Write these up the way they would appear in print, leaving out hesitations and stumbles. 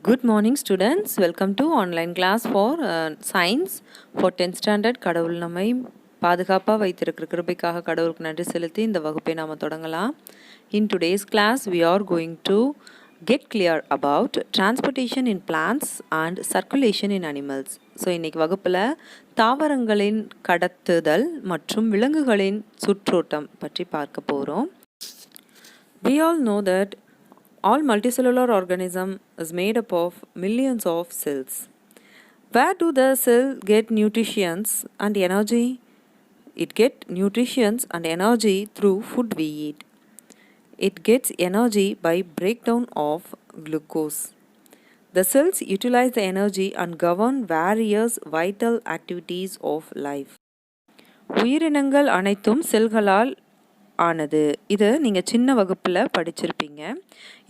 Good morning students, welcome to online class for science for 10th standard. கடவுள் நம்மை பாதுகாப்பாக வைத்திருக்கிற கிருபைக்காக கடவுளுக்கு நன்றி செலுத்தி இந்த வகுப்பை நாம் தொடங்கலாம். In today's class we are going to get clear about transportation in plants and circulation in animals. So இன்றைக்கி வகுப்பில் தாவரங்களின் கடத்துதல் மற்றும் விலங்குகளின் சுற்றோட்டம் பற்றி பார்க்க போகிறோம். We all know that all multicellular organism is made up of millions of cells. Where do the cell get nutrients and energy? It gets nutrients and energy through food we eat. It gets energy by breakdown of glucose. The cells utilize the energy and govern various vital activities of life. உயிரினங்கள் அனைத்தும் செல்களால் ஆனது. இது நீங்கள் சின்ன வகுப்பில் படிச்சிருப்பீங்க.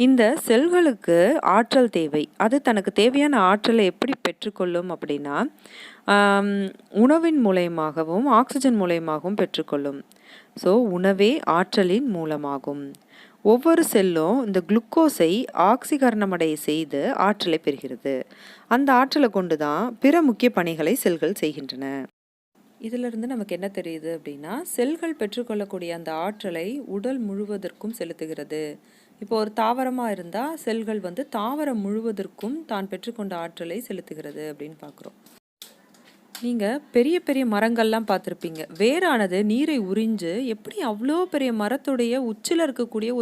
இந்த செல்களுக்கு ஆற்றல் தேவை. அது தனக்கு தேவையான ஆற்றலை எப்படி பெற்றுக்கொள்ளும் அப்படின்னா உணவின் மூலயமாகவும் ஆக்சிஜன் மூலயமாகவும் பெற்றுக்கொள்ளும். ஸோ உணவே ஆற்றலின் மூலமாகும். ஒவ்வொரு செல்லும் இந்த குளுக்கோஸை ஆக்சிகரணமடைய செய்து ஆற்றலை பெறுகிறது. அந்த ஆற்றலை கொண்டு தான் பிற முக்கிய பணிகளை செல்கள் செய்கின்றன. இதிலிருந்து நமக்கு என்ன தெரியுது அப்படின்னா செல்கள் பெற்றுக்கொள்ளக்கூடிய அந்த ஆற்றலை உடல் முழுவதற்கும் செலுத்துகிறது. இப்போ ஒரு தாவரமாக இருந்தால் செல்கள் தாவரம் முழுவதற்கும் தான் பெற்றுக்கொண்ட ஆற்றலை செலுத்துகிறது அப்படின்னு பார்க்குறோம். நீங்கள் பெரிய பெரிய மரங்கள்லாம் பார்த்துருப்பீங்க. வேரானது நீரை உறிஞ்சு எப்படி அவ்வளோ பெரிய மரத்துடைய உச்சில் இருக்கக்கூடிய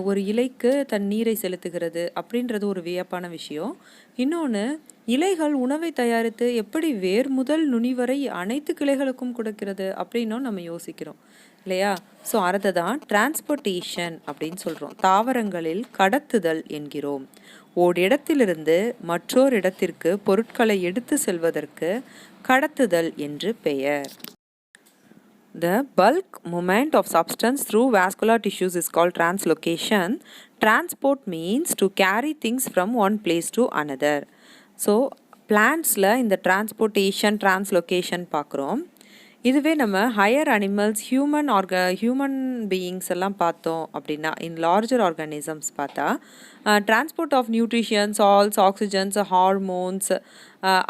ஒரு இலைக்கு தன் நீரை செலுத்துகிறது அப்படின்றது ஒரு வியப்பான விஷயம். இன்னொன்று, இலைகள் உணவை தயாரித்து எப்படி வேர் முதல் நுனி வரை அனைத்து கிளைகளுக்கும் கொடுக்கிறது அப்படின்னும் நம்ம யோசிக்கிறோம் இல்லையா? ஸோ அதை தான் டிரான்ஸ்போர்ட்டேஷன் அப்படின்னு சொல்கிறோம். தாவரங்களில் கடத்துதல் என்கிறோம். ஓரிடத்திலிருந்து மற்றொரு இடத்திற்கு பொருட்களை எடுத்து செல்வதற்கு கடத்துதல் என்று பெயர். The bulk movement of substance through vascular tissues is called translocation. Transport means to carry things from one place to another. So பிளான்ட்ஸில் இந்த டிரான்ஸ்லொகேஷன் பார்க்குறோம். இதுவே நம்ம ஹையர் அனிமல்ஸ் ஹியூமன் பீயிங்ஸ் எல்லாம் பார்த்தோம் அப்படின்னா இன் லார்ஜர் ஆர்கானிசம்ஸ் பார்த்தா transport of nutrition, salts, oxygens, hormones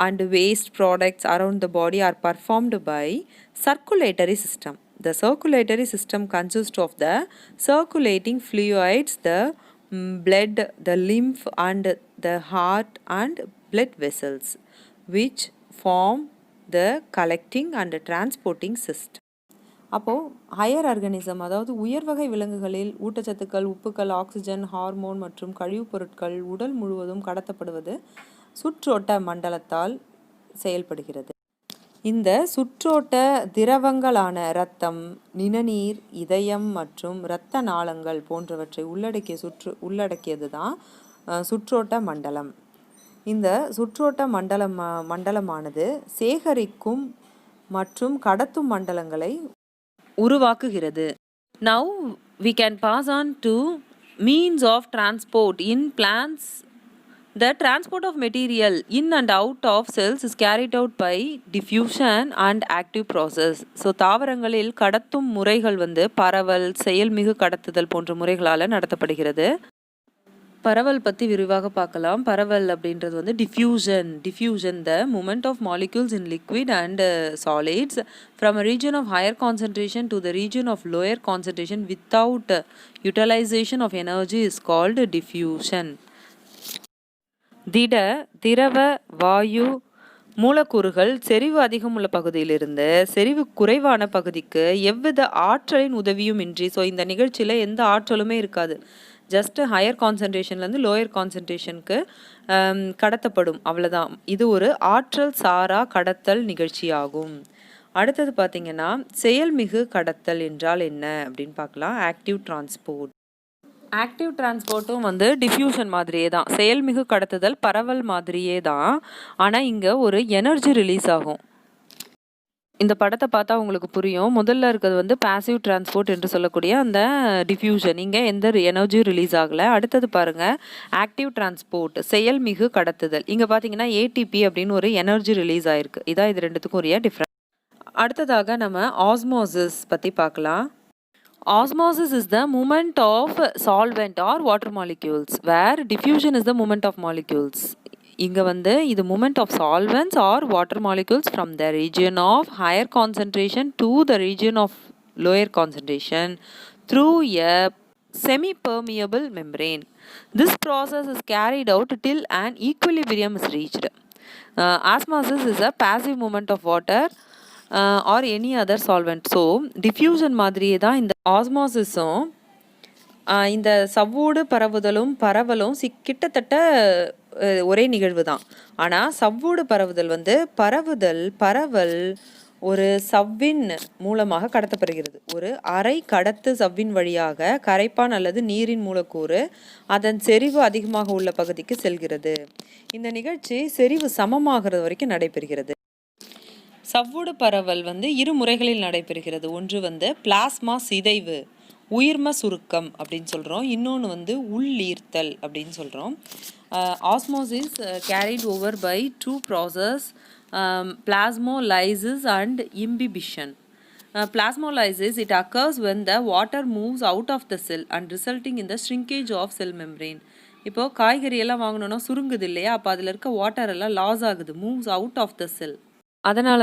and waste products around the body are performed by circulatory system. The circulatory system consists of the circulating fluids, the blood, the lymph and the heart and blood vessels, which form the collecting and transporting system. அப்போது higher organism அதாவது உயர் வகை விலங்குகளில் ஊட்டச்சத்துக்கள், உப்புக்கள், oxygen, hormone மற்றும் கழிவுப் பொருட்கள் உடல் முழுவதும் கடத்தப்படுவது சுற்றோட்ட மண்டலத்தால் செயல்படுகிறது. இந்த சுற்றோட்ட திரவங்களான இரத்தம், நிணநீர், இதயம் மற்றும் இரத்த நாளங்கள் போன்றவற்றை உள்ளடக்கியது தான் சுற்றோட்ட மண்டலம். இந்த சுற்றோட்ட மண்டலமானது சேகரிக்கும் மற்றும் கடத்தும் மண்டலங்களை உருவாக்குகிறது. Now we can pass on to means of transport in plants. The transport of material in and out of cells is carried out by diffusion and active process. So தாவரங்களில் கடத்தும் முறைகள் பரவல், செயல்மிகு கடத்துதல் போன்ற முறைகளால் நடத்தப்படுகிறது. பரவல் பற்றி விரிவாக பார்க்கலாம். பரவல் அப்படின்றது diffusion the movement of molecules in liquid and solids from a region of higher concentration to the region of lower concentration without utilization of energy is called diffusion. திரவ வாயு மூலக்கூறுகள் செறிவு அதிகம் உள்ள பகுதியிலிருந்து செறிவு குறைவான பகுதிக்கு எவ்வித ஆற்றலின் உதவியும் இன்றி, ஸோ இந்த நிகழ்ச்சியில் எந்த ஆற்றலுமே இருக்காது, ஜஸ்ட் ஹையர் கான்சன்ட்ரேஷன்லேருந்து லோயர் கான்சன்ட்ரேஷனுக்கு கடத்தப்படும், அவ்வளோதான். இது ஒரு ஆற்றல் சாரா கடத்தல் நிகழ்ச்சியாகும். அடுத்தது பார்த்திங்கன்னா செயல்மிகு கடத்தல் என்றால் என்ன அப்படின்னு பார்க்கலாம். Active transport. ஆக்டிவ் டிரான்ஸ்போர்ட்டும் டிஃப்யூஷன் மாதிரியே தான், செயல்மிகு கடத்துதல் பரவல் மாதிரியே தான். ஆனால் இங்கே ஒரு எனர்ஜி ரிலீஸ் ஆகும். இந்த படத்தை பார்த்தா உங்களுக்கு புரியும். முதல்ல இருக்கிறது பாசிவ் டிரான்ஸ்போர்ட் என்று சொல்லக்கூடிய அந்த டிஃப்யூஷன். இங்கே எந்த எனர்ஜியும் ரிலீஸ் ஆகலை. அடுத்தது பாருங்கள் ஆக்டிவ் டிரான்ஸ்போர்ட், செயல்மிகு கடத்துதல். இங்கே பார்த்தீங்கன்னா ஏடிபி அப்படின்னு ஒரு எனர்ஜி ரிலீஸ் ஆகிருக்கு. இதான் இது ரெண்டுத்துக்கும் உரிய டிஃப்ரெண்ட். அடுத்ததாக நம்ம ஆஸ்மோசிஸ் பற்றி பார்க்கலாம். Osmosis is the movement of solvent or water molecules, where diffusion is the movement of molecules. இங்கே வந்து இது movement of solvents or water molecules from the region of higher concentration to the region of lower concentration through a semi-permeable membrane. This process is carried out till an equilibrium is reached. Osmosis is a passive movement of water or any other solvent. So diffusion மாதிரியே தான் இந்த ஆஸ்மாசிஸும் இந்த சவ்வூடு பரவலும் கிட்டத்தட்ட ஒரே நிகழ்வு தான். ஆனால் சவ்வூடு பரவுதல் வந்து பரவல் ஒரு சவ்வின் மூலமாக கடத்தப்படுகிறது. ஒரு அரை கடத்து சவ்வின் வழியாக கரைப்பான் அல்லது நீரின் மூலக்கூறு அதன் செறிவு அதிகமாக உள்ள பகுதிக்கு செல்கிறது. இந்த நிகழ்ச்சி செறிவு சமமாகிறது வரைக்கும் நடைபெறுகிறது. சவ்வூடு பரவல் வந்து இரு முறைகளில் நடைபெறுகிறது. ஒன்று வந்து பிளாஸ்மா சிதைவு, உயிர்ம சுருக்கம் அப்படின்னு சொல்கிறோம். இன்னொன்று வந்து உள்ளீர்த்தல் அப்படின்னு சொல்கிறோம். Osmosis carried over by two process, plasmolysis and imbibition. Plasmolysis, it occurs when the water moves out of the cell and resulting in the shrinkage of cell membrane. இப்போது காய்கறி எல்லாம் வாங்கணுன்னா சுருங்குது இல்லையா, அப்போ அதில் இருக்க வாட்டர் எல்லாம் லாஸ் ஆகுது, மூவ்ஸ் அவுட் ஆஃப் த செல். அதனால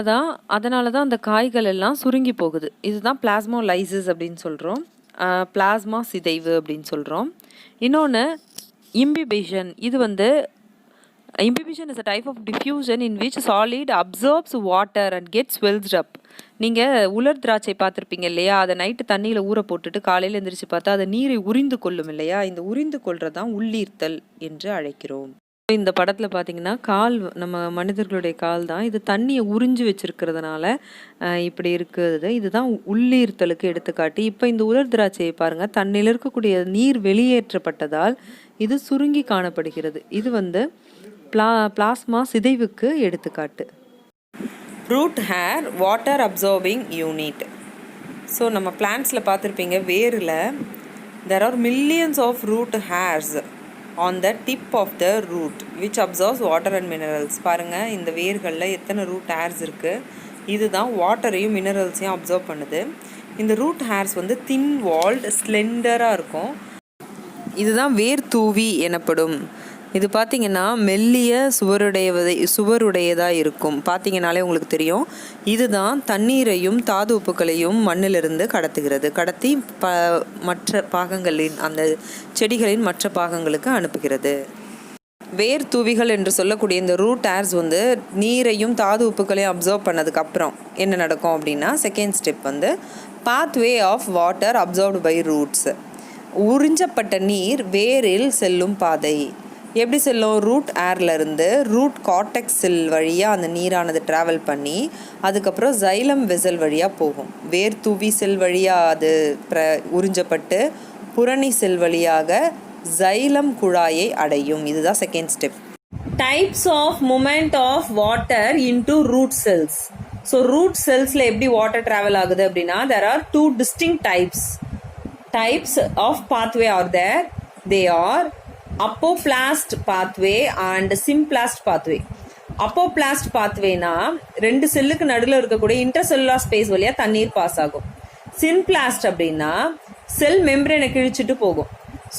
தான் அந்த காய்கள் எல்லாம் சுருங்கி போகுது. இதுதான் பிளாஸ்மோலைசிஸ் அப்படின்னு சொல்கிறோம். பிளாஸ்மா சிதைவு அப்படின்னு சொல்கிறோம். இன்னொன்று இம்பிபிஷன். இது வந்து imbibition is a type of diffusion in which solid absorbs water and gets swelled up. நீங்கள் உலர் திராட்சை பார்த்துருப்பீங்க இல்லையா, அதை நைட்டு தண்ணியில் ஊற போட்டுட்டு காலையில் எழுந்திரிச்சு பார்த்தா அதை நீரை உறிந்து கொள்ளும் இல்லையா, இந்த உறிந்து கொள்றது தான் உள்ளீர்த்தல் என்று அழைக்கிறோம். இந்த படத்தில் பார்த்தீங்கன்னா நம்ம மனிதர்களுடைய கால் தான் இது தண்ணியை உறிஞ்சி வச்சிருக்கிறதுனால இப்படி இருக்குது. இதுதான் உள்ளீர்த்தலுக்கு எடுத்துக்காட்டி. இப்போ இந்த உலர் திராட்சையை பாருங்கள், தண்ணியில் இருக்கக்கூடிய நீர் வெளியேற்றப்பட்டதால் இது சுருங்கி காணப்படுகிறது. இது வந்து பிளாஸ்மா சிதைவுக்கு எடுத்துக்காட்டு. Root hair water absorbing unit. So நம்ம பிளான்ட்ஸில் பார்த்துருப்பீங்க, வேரில் there are millions of root hairs on the tip of the root which absorbs water and minerals. பாருங்கள், இந்த வேர்களில் எத்தனை ரூட் ஹேர்ஸ் இருக்குது. இதுதான் வாட்டரையும் மினரல்ஸையும் அப்சார்ப் பண்ணுது. இந்த ரூட் ஹேர்ஸ் வந்து தின் வால்டு ஸ்லெண்டராக இருக்கும். இதுதான் வேர் தூவி எனப்படும். இது பார்த்திங்கன்னா மெல்லிய சுவருடையதாக இருக்கும். பார்த்திங்கனாலே உங்களுக்கு தெரியும். இதுதான் தண்ணீரையும் தாது உப்புக்களையும் மண்ணிலிருந்து கடத்தி மற்ற பாகங்களின் அந்த செடிகளின் மற்ற பாகங்களுக்கு அனுப்புகிறது. வேர் தூவிகள் என்று சொல்லக்கூடிய இந்த ரூட் ஹேர்ஸ் வந்து நீரையும் தாது உப்புக்களையும் அப்சர்வ் பண்ணதுக்கப்புறம் என்ன நடக்கும் அப்படின்னா, செகண்ட் ஸ்டெப் வந்து pathway of water absorbed by roots. உறிஞ்சப்பட்ட நீர் வேரில் செல்லும் பாதை எப்படி செல்லும்? ரூட் ஏர்லேருந்து ரூட் கார்டெக்ஸ் செல் வழியாக அந்த நீரானது ட்ராவல் பண்ணி அதுக்கப்புறம் ஜைலம் வெசல் வழியாக போகும். வேர் தூவி செல் வழியாக அது உறிஞ்சப்பட்டு புரணி செல் வழியாக ஜைலம் குழாயை அடையும். இதுதான் second step. Types of movement of water into root cells. So root செல்ஸில் எப்படி வாட்டர் ட்ராவல் ஆகுது அப்படின்னா, there are two distinct types of pathway are there. They are apoplast pathway and symplast pathway. Apoplast pathwayனா ரெண்டு செல்லுக்கு நடுவில் இருக்கக்கூடிய intercellular space வழியாக தண்ணீர் பாஸ் ஆகும். சிம்ப்ளாஸ்ட் அப்படின்னா செல் மெம்பரேனை கிழிச்சிட்டு போகும்.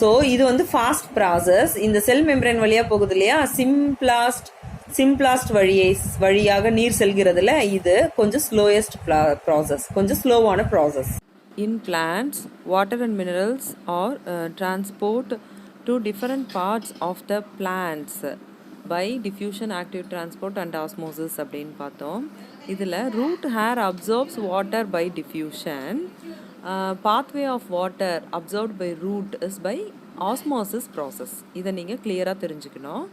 ஸோ இது வந்து ஃபாஸ்ட் ப்ராசஸ். இந்த செல் மெம்பரேன் வழியாக போகுது இல்லையா, சிம்ப்ளாஸ்ட் வழியாக நீர் செல்கிறதுல இது கொஞ்சம் ஸ்லோயஸ்ட் ப்ராசஸ், கொஞ்சம் ஸ்லோவான process. In plants, water and minerals are transport to different parts of the plants by diffusion, active transport and osmosis அப்படின்னு பார்த்தோம். இதில் root hair absorbs water by diffusion. Pathway of water absorbed by root is by osmosis process. இதை நீங்கள் கிளியராக தெரிஞ்சுக்கணும்.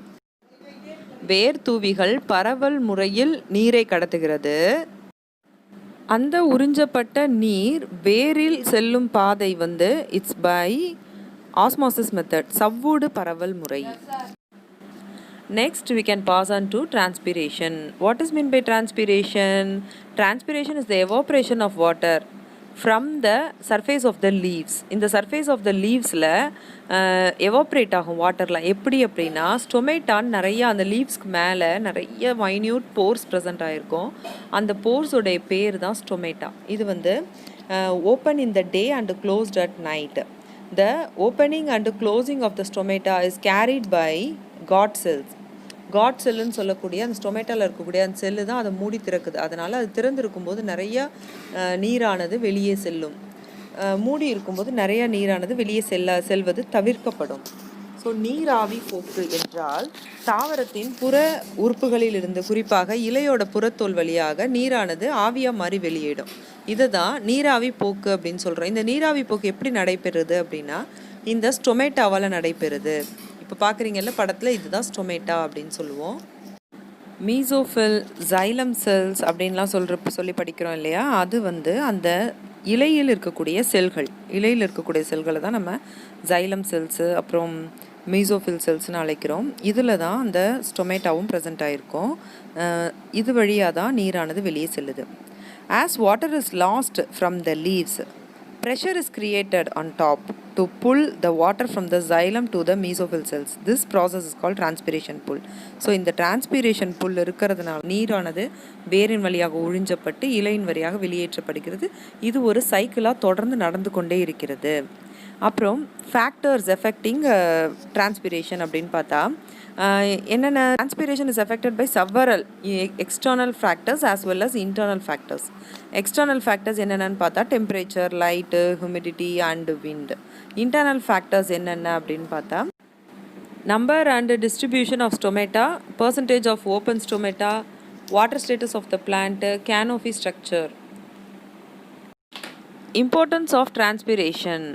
வேர் தூவிகள் பரவல் முறையில் நீரை கடத்துகிறது. அந்த உறிஞ்சப்பட்ட நீர் வேரில் செல்லும் பாதை வந்து இட்ஸ் பை ஆஸ்மாசிஸ் மெத்தட், சவ்வூடு பரவல் முறை. Next we can pass on to transpiration. What is meant by transpiration? Transpiration is the evaporation of water from the surface of the leaves. இந்த surface of the leavesல எவாப்ரேட் ஆகும் வாட்டர்லாம். எப்படி அப்படின்னா, ஸ்டொமேட்டான் நிறைய அந்த லீவ்ஸ்க்கு மேலே நிறைய மைன்யூட் போர்ஸ் ப்ரெசென்ட் ஆகிருக்கும். அந்த போர்ஸோடைய பேர் தான் ஸ்டொமேட்டா. இது வந்து open in the day and closed at night. The opening and closing of the stomata is carried by God cells. Guard செல்லுன்னு சொல்லக்கூடிய அந்த ஸ்டொமேட்டாவில் இருக்கக்கூடிய அந்த செல்லு தான் அதை மூடி திறக்குது. அதனால் அது திறந்திருக்கும் போது நிறையா நீரானது வெளியே செல்லும். மூடி இருக்கும்போது நிறையா நீரானது வெளியே செல்வது தவிர்க்கப்படும். ஸோ நீராவி போக்கு என்றால் தாவரத்தின் புற உறுப்புகளில் இருந்து குறிப்பாக இலையோட புறத்தோல் வழியாக நீரானது ஆவியாக மாறி வெளியிடும். இதை தான் நீராவி போக்கு அப்படின்னு சொல்கிறோம். இந்த நீராவி போக்கு எப்படி நடைபெறுது அப்படின்னா இந்த ஸ்டொமேட்டாவால் நடைபெறுது. இப்போ பார்க்குறீங்கல்ல படத்தில், இதுதான் ஸ்டொமேட்டா அப்படின்னு சொல்லுவோம். மீசோஃபில், ஜைலம் செல்ஸ் அப்படின்லாம் சொல்லி படிக்கிறோம் இல்லையா, அது அந்த இலையில் இருக்கக்கூடிய செல்களை தான் நம்ம ஜைலம் செல்ஸு அப்புறம் மீசோஃபில் செல்ஸ்னு அழைக்கிறோம். இதில் தான் அந்த ஸ்டொமேட்டாவும் ப்ரெசென்ட் ஆகிருக்கும். இது வழியாக தான் நீரானது வெளியே செல்லுது. As water is lost from the leaves, pressure is created on top to pull the water from the xylem to the mesophyll cells. This process is called transpiration pull. So இந்த transpiration pull இருக்கிறதுனால நீரானது வேரின் வழியாக உறிஞ்சப்பட்டு இலையின் வழியாக வெளியேற்றப்படுகிறது. இது ஒரு சைக்கிளாக தொடர்ந்து நடந்து கொண்டே இருக்கிறது. அப்புறம் ஃபேக்டர்ஸ் எஃபெக்டிங் டிரான்ஸ்பிரேஷன் அப்படின்னு பார்த்தா என்னென்ன transpiration is affected by several external factors as well as internal factors. External factors என்னென்னு பார்த்தா temperature, light, humidity and wind. Internal factors என்னென்ன அப்படின்னு பார்த்தா number and distribution of stomata, percentage of open stomata, water status of the plant, canopy structure. Importance of transpiration.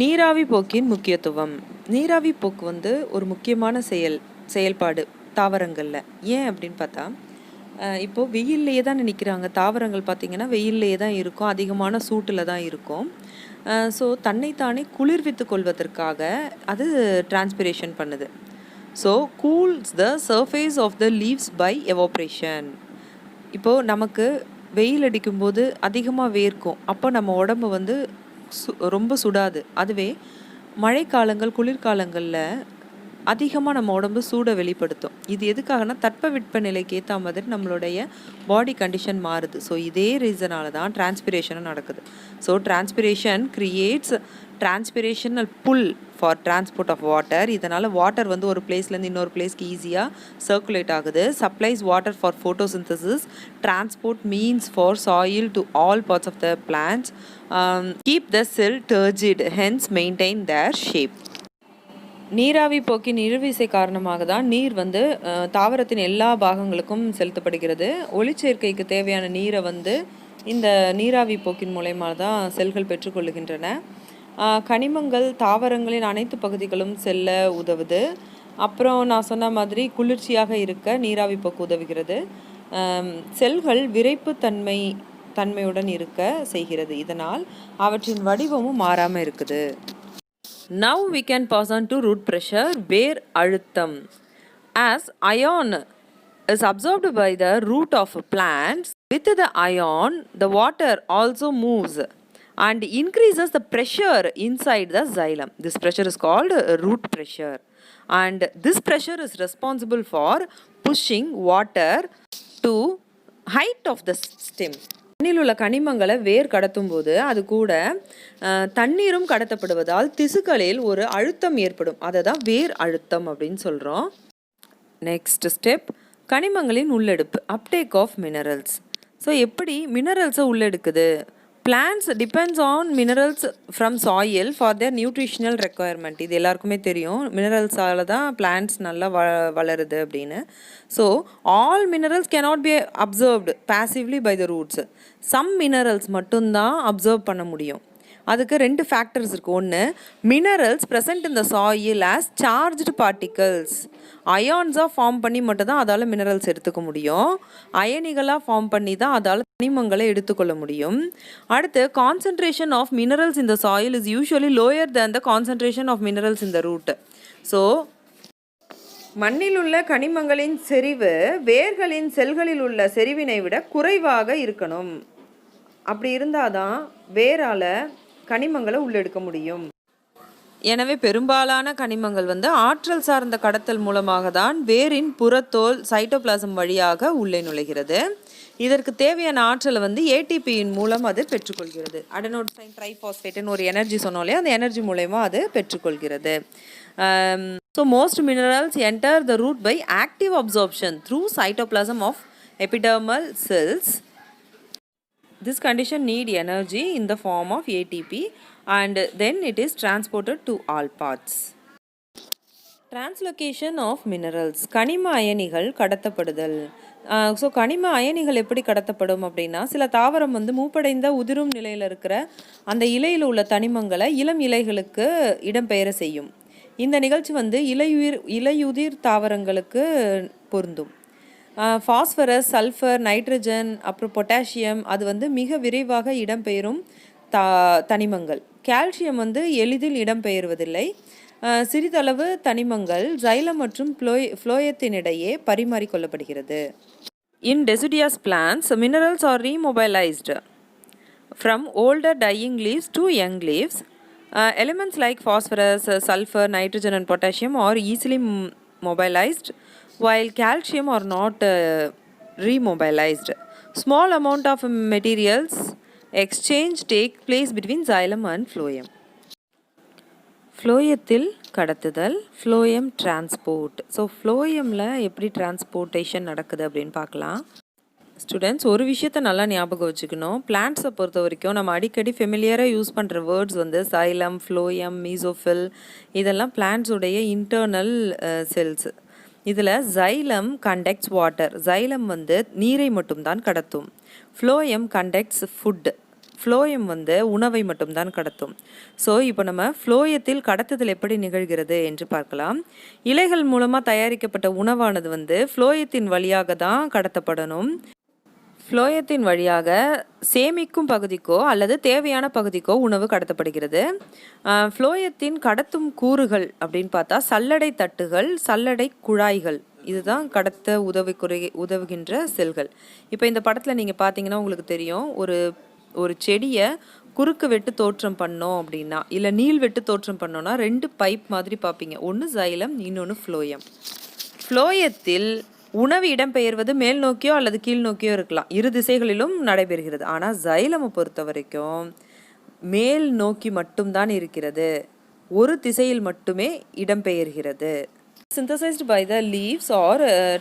நீராவி போக்கின் முக்கியத்துவம். நீராவி போக்கு ஒரு முக்கியமான செயல்பாடு தாவரங்களில். ஏன் அப்படின்னு பார்த்தா இப்போது வெயில்லையே தான் நிற்கிறாங்க தாவரங்கள். பார்த்திங்கன்னா வெயில்லையே தான் இருக்கும், அதிகமான சூட்டில் தான் இருக்கும். ஸோ தன்னைத்தானே குளிர்வித்து கொள்வதற்காக அது டிரான்ஸ்பிரேஷன் பண்ணுது. So cools the surface of the leaves by evaporation. இப்போது நமக்கு வெயில் அடிக்கும்போது அதிகமாக வேர்க்கும், அப்போ நம்ம உடம்பு ரொம்ப சுடாது. அதுவே மழைக்காலங்கள், குளிர்காலங்களில் அதிகமாக நம்ம உடம்பு சூடை வெளிப்படுத்தும். இது எதுக்காகனா தட்பவெட்ப நிலைக்கு ஏற்ற மாதிரி நம்மளுடைய பாடி கண்டிஷன் மாறுது. ஸோ இதே ரீசனால தான் டிரான்ஸ்பிரேஷனும் நடக்குது. So transpiration creates transpirational pull for transport of water. இதனால் வாட்டர் ஒரு பிளேஸ்லேருந்து இன்னொரு பிளேஸ்க்கு ஈஸியாக சர்க்குலேட் ஆகுது. Supplies water for photosynthesis. Transport means for soil to all parts of the plants. Keep the cell turgid, hence maintain their shape. நீராவி போக்கின் இழுவிசை காரணமாக தான் நீர் தாவரத்தின் எல்லா பாகங்களுக்கும் செலுத்தப்படுகிறது. ஒளிச்சேர்க்கைக்கு தேவையான நீரை இந்த நீராவி போக்கின் மூலயமா தான் செல்கள் பெற்றுக்கொள்ளுகின்றன. கனிமங்கள் தாவரங்களின் அனைத்து பகுதிகளும் செல்ல உதவுது. அப்புறம் நான் சொன்ன மாதிரி குளிர்ச்சியாக இருக்க நீராவி போக்கு உதவுகிறது. செல்கள் விரைப்பு தன்மையுடன் இருக்க செய்கிறது. இதனால் அவற்றின் வடிவமும் மாறாமல் இருக்குது. Now we can pass on to root pressure, வேர் அழுத்தம். As ion is absorbed by the root of plants, with the ion the water also moves and increases the pressure inside the xylem. This pressure is called root pressure, and this pressure is responsible for pushing water to height of the stem. தண்ணியில் உள்ள கனிமங்களை வேர் கடத்தும் போது அது கூட தண்ணீரும் கடத்தப்படுவதால் திசுக்களில் ஒரு அழுத்தம் ஏற்படும். அதை தான் வேர் அழுத்தம் அப்படின்னு சொல்கிறோம். நெக்ஸ்ட் ஸ்டெப், கனிமங்களின் உள்ளெடுப்பு, அப்டேக் ஆஃப் மினரல்ஸ். ஸோ எப்படி மினரல்ஸை உள்ளெடுக்குது? Plants depends on minerals from soil for their nutritional requirement. இது எல்லாருக்குமே தெரியும், மினரல்ஸால் தான் பிளான்ட்ஸ் நல்லா வளருது அப்படின்னு. So all minerals cannot be absorbed passively by the roots. Some minerals மட்டும்தான் அப்சர்வ் பண்ண முடியும். அதுக்கு ரெண்டு ஃபேக்டர்ஸ் இருக்குது. ஒன்று, minerals present in the soil as charged particles. அயான்ஸாக ஃபார்ம் பண்ணி மட்டும்தான் அதால் மினரல்ஸ் எடுத்துக்க முடியும். அயனிகளாக ஃபார்ம் பண்ணி தான் அதால் கனிமங்களை எடுத்துக்கொள்ள முடியும். அடுத்து, concentration of minerals in the soil is usually lower than the concentration of minerals in the root. So மண்ணில் உள்ள கனிமங்களின் செறிவு வேர்களின் செல்களில் உள்ள செறிவினை விட குறைவாக இருக்கணும். அப்படி இருந்தால் தான் வேரால் கனிமங்களை உள்ளெடுக்க முடியும். எனவே பெரும்பாலான கனிமங்கள் வந்து ஆற்றல் சார்ந்த கடத்தல் மூலமாக தான் வேரின் புறத்தோல் சைட்டோபிளாசம் வழியாக உள்ளே நுழைகிறது. இதற்கு தேவையான ஆற்றலை வந்து ஏடிபியின் மூலம் அது பெற்றுக்கொள்கிறது. அடெனோசின் ட்ரைபாஸ்பேட்னு ஒரு எனர்ஜி சொன்னாலே அந்த எனர்ஜி மூலமா அது பெற்றுக்கொள்கிறது. So most minerals enter the root by active absorption through cytoplasm of epidermal cells. This condition need energy in the form of ATP and then it is transported to all parts. Translocation of minerals. கனிம அயனிகள் கடத்தப்படுதல். So கனிம அயனிகள் எப்படி கடத்தப்படும் அப்படின்னா, சில தாவரம் வந்து மூப்படைந்த உதிரும் நிலையில் இருக்கிற அந்த இலையில் உள்ள தனிமங்களை இளம் இலைகளுக்கு இடம்பெயர செய்யும். இந்த நிகழ்ச்சி வந்து இலையுதிர் தாவரங்களுக்கு பொருந்தும். ஃபாஸ்பரஸ், சல்ஃபர், நைட்ரஜன், அப்புறம் பொட்டாசியம் அது வந்து மிக விரைவாக இடம்பெயரும் தனிமங்கள். கால்சியம் வந்து எளிதில் இடம்பெயர்வதில்லை. சிறிதளவு தனிமங்கள் சைலம் மற்றும் ஃப்ளோயத்தினிடையே பரிமாறிக்கொள்ளப்படுகிறது. இன் deciduous plants, minerals are remobilized from older dying leaves to young leaves. Elements like phosphorus, sulfur, nitrogen and potassium are easily mobilized while calcium are not remobilized. Small amount of materials exchange take place between xylem and phloem. ஃப்ளோயத்தில் கடத்துதல், phloem transport. So ஃப்ளோயமில் எப்படி transportation நடக்குது அப்படின்னு பார்க்கலாம். Students, ஒரு விஷயத்த நல்லா ஞாபகம் வச்சுக்கணும். பிளான்ட்ஸை பொறுத்த வரைக்கும் நம்ம அடிக்கடி ஃபெமிலியராக யூஸ் பண்ணுற வேர்ட்ஸ் வந்து சைலம், ஃப்ளோயம், மீசோஃபில் இதெல்லாம் பிளான்ட்ஸுடைய இன்டர்னல் செல்ஸ். இதில் சைலம் கண்டக்ட்ஸ் வாட்டர். சைலம் வந்து நீரை மட்டும்தான் கடத்தும். Phloem conducts food. ஃப்ளோயம் வந்து உணவை மட்டும்தான் கடத்தும். ஸோ இப்போ நம்ம ஃப்ளோயத்தில் கடத்துதல் எப்படி நிகழ்கிறது என்று பார்க்கலாம். இலைகள் மூலமாக தயாரிக்கப்பட்ட உணவானது வந்து ஃப்ளோயத்தின் வழியாக தான் கடத்தப்படணும். ஃப்ளோயத்தின் வழியாக சேமிக்கும் பகுதிக்கோ அல்லது தேவையான பகுதிக்கோ உணவு கடத்தப்படுகிறது. ஃப்ளோயத்தின் கடத்தும் கூறுகள் அப்படின்னு பார்த்தா சல்லடை தட்டுகள், சல்லடை குழாய்கள், இதுதான் கடத்த உதவுகின்ற செல்கள். இப்போ இந்த படத்தில் நீங்கள் பார்த்தீங்கன்னா உங்களுக்கு தெரியும், ஒரு செடியை குறுக்கு வெட்டு தோற்றம் பண்ணோம் அப்படின்னா, இல்லை நீள் வெட்டு தோற்றம் பண்ணோன்னா 2 பைப் மாதிரி பார்ப்பீங்க. ஒன்று சைலம், இன்னொன்று ஃப்ளோயம். ஃப்ளோயத்தில் உணவு இடம்பெயர்வது மேல் நோக்கியோ அல்லது கீழ் நோக்கியோ இருக்கலாம். இரு திசைகளிலும் நடைபெறுகிறது. ஆனால் சைலமை பொறுத்த வரைக்கும் மேல் நோக்கி மட்டும்தான் இருக்கிறது. ஒரு திசையில் மட்டுமே இடம்பெயர்கிறது. Synthesized by the leaves or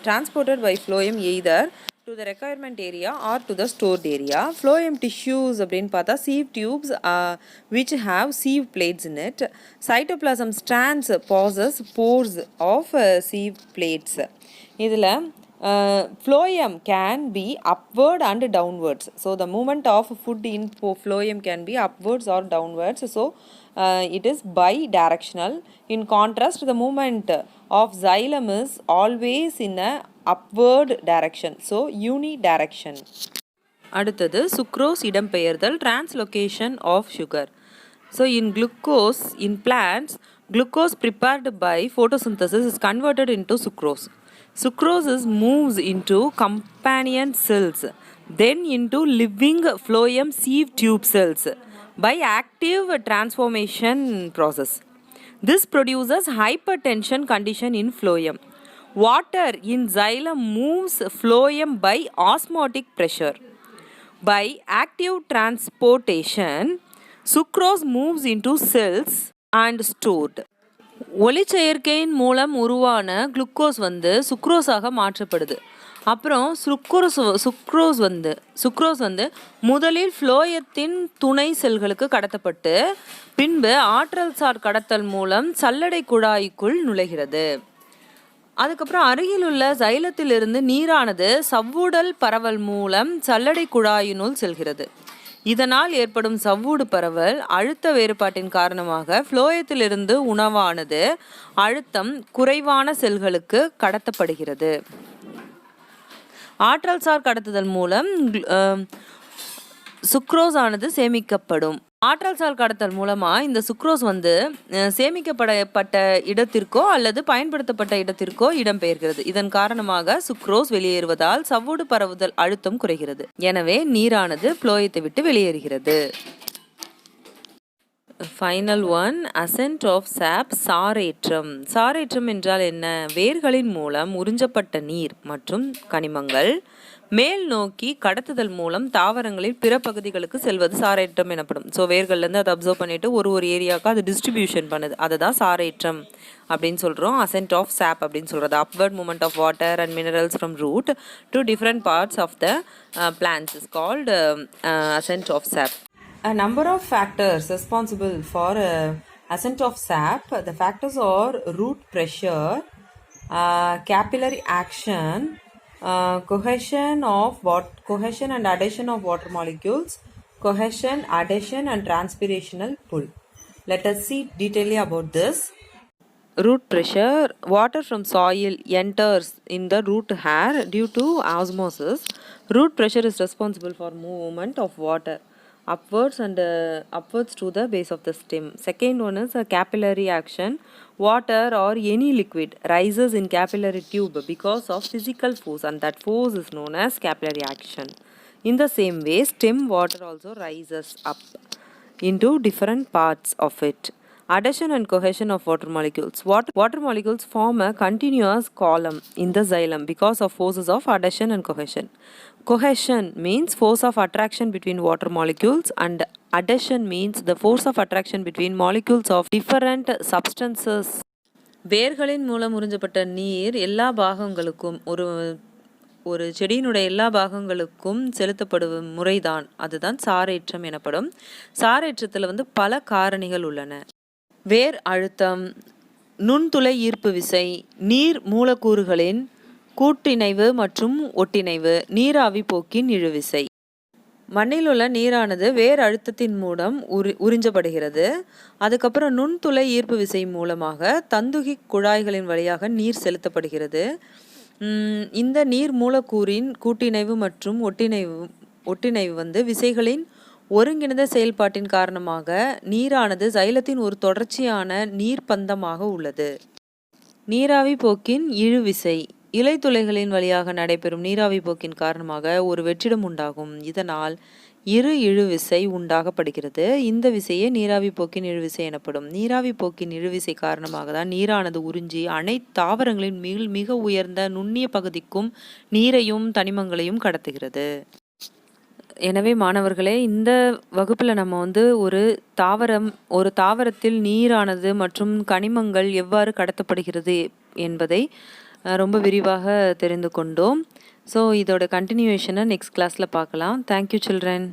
transported by phloem either to the requirement area or to the stored area. Phloem tissues அப்படின்னு பார்த்தா sieve tubes which have sieve plates in it. Cytoplasm strands possess pores of sieve plates. இதில் phloem can be upward and downwards. So the movement of food in phloem can be upwards or downwards. So it is bidirectional. In contrast, the movement of xylem is always in a upward direction. So unidirection. அடுத்தது sucrose இடம்பெயர்தல், translocation of sugar. So in glucose, in plants, glucose prepared by photosynthesis is converted into sucrose. Sucrose moves into companion cells, then into living phloem sieve tube cells by active transformation process. This produces hypertension condition in phloem. Water in xylem moves phloem by osmotic pressure. By active transportation, sucrose moves into cells and stored. ஒளிச்சேர்க்கையின் மூலம் உருவான glucose வந்து சுக்ரோஸாக மாற்றப்படுது. அப்புறம் sucrose வந்து முதலில் ஃப்ளோயத்தின் துணை செல்களுக்கு கடத்தப்பட்டு பின்பு ஆற்றல் சார் கடத்தல் மூலம் சல்லடை குழாய்க்குள் நுழைகிறது. அதுக்கப்புறம் அருகிலுள்ள சைலத்திலிருந்து நீரானது சவ்வூடல் பரவல் மூலம் சல்லடை குழாயினுள் செல்கிறது. இதனால் ஏற்படும் சவ்வூடு பரவல் அழுத்த வேறுபாட்டின் காரணமாக ஃப்ளோயத்திலிருந்து உணவானது அழுத்தம் குறைவான செல்களுக்கு கடத்தப்படுகிறது. ஆற்றல் சார் கடத்துதல் மூலம் சுக்ரோஸ் ஆனது சேமிக்கப்படும். ஆற்றல் சார் கடத்தல் மூலமாக இந்த சுக்ரோஸ் வந்து சேமிக்கப்பட்ட இடத்திற்கோ அல்லது பயன்படுத்தப்பட்ட இடத்திற்கோ இடம்பெயர்கிறது. இதன் காரணமாக சுக்ரோஸ் வெளியேறுவதால் சவ்வூடு பரவுதல் அழுத்தம் குறைகிறது. எனவே நீரானது ஃப்ளோயத்தை விட்டு வெளியேறுகிறது. ஃபைனல் ஒன், அசென்ட் ஆஃப் சாப், சாரேற்றம். சாரேற்றம் என்றால் என்ன? வேர்களின் மூலம் உறிஞ்சப்பட்ட நீர் மற்றும் கனிமங்கள் மேல் நோக்கி கடத்துதல் மூலம் தாவரங்களில் பிற பகுதிகளுக்கு செல்வது சாரேற்றம் எனப்படும். ஸோ வேர்கள்லேருந்து அதை அப்சர்வ் பண்ணிட்டு ஒரு ஏரியாவுக்கு அது டிஸ்ட்ரிபியூஷன் பண்ணுது, அதை தான் சாரேற்றம் அப்படின்னு சொல்கிறோம். அசென்ட் ஆஃப் சாப் அப்படின்னு சொல்கிறது upward movement of water and minerals from root to different parts of the plants is called ascent of sap. A number of factors responsible for ascent of sap. The factors are root pressure, capillary action, cohesion and adhesion of water molecules, cohesion, adhesion and transpirational pull. Let us see detailedly about this. Root pressure. Water from soil enters in the root hair due to osmosis. Root pressure is responsible for movement of water upwards and upwards to the base of the stem. Second one is a capillary action. Water or any liquid rises in capillary tube because of physical force, and that force is known as capillary action. In the same way, stem water also rises up into different parts of it. Adhesion and cohesion of water molecules. Water molecules form a continuous column in the xylem because of forces of adhesion and cohesion. Cohesion means force of attraction between water molecules, and adhesion means the force of attraction between molecules of different substances. வேர்களின் மூலம் உறிஞ்சப்பட்ட நீர் எல்லா பாகங்களுக்கும் ஒரு செடியினுடைய எல்லா பாகங்களுக்கும் செலுத்தப்படும் முறைதான், அதுதான் சாரேற்றம் எனப்படும். சாரேற்றத்தில் பல காரணிகள் உள்ளன. வேர் அழுத்தம், நுண்துளை ஈர்ப்பு விசை, நீர் மூலக்கூறுகளின் கூட்டிணைவு மற்றும் ஒட்டிணைவு, நீராவி போக்கின் இழுவிசை. மண்ணில் உள்ள நீரானது வேர் அழுத்தத்தின் மூலம் உறிஞ்சப்படுகிறது. அதுக்கப்புறம் நுண்துளை ஈர்ப்பு விசை மூலமாக தந்துகி குழாய்களின் வழியாக நீர் செலுத்தப்படுகிறது. இந்த நீர் மூலக்கூறின் கூட்டிணைவு மற்றும் ஒட்டிணைவு விசைகளின் ஒருங்கிணைந்த செயல்பாட்டின் காரணமாக நீரானது சைலத்தின் ஒரு தொடர்ச்சியான நீர்ப்பந்தமாக உள்ளது. நீராவி போக்கின் இழுவிசை. இலைத்துளைகளின் வழியாக நடைபெறும் நீராவி போக்கின் காரணமாக ஒரு வெற்றிடம் உண்டாகும். இதனால் இரு இழுவிசை உண்டாகப்படுகிறது. இந்த விசையே நீராவி போக்கின் இழுவிசை எனப்படும். நீராவி போக்கின் இழுவிசை காரணமாக தான் நீரானது உறிஞ்சி அனைத்து தாவரங்களின் மிக உயர்ந்த நுண்ணிய பகுதிக்கும் நீரையும் தனிமங்களையும் கடத்துகிறது. எனவே மாணவர்களே, இந்த வகுப்பில் நம்ம ஒரு தாவரத்தில் நீரானது மற்றும் கனிமங்கள் எவ்வாறு கடத்தப்படுகிறது என்பதை ரொம்ப விரிவாக தெரிந்து கொண்டோம். ஸோ இதோட கண்டினியூவேஷனை நெக்ஸ்ட் கிளாஸில் பார்க்கலாம். Thank you children.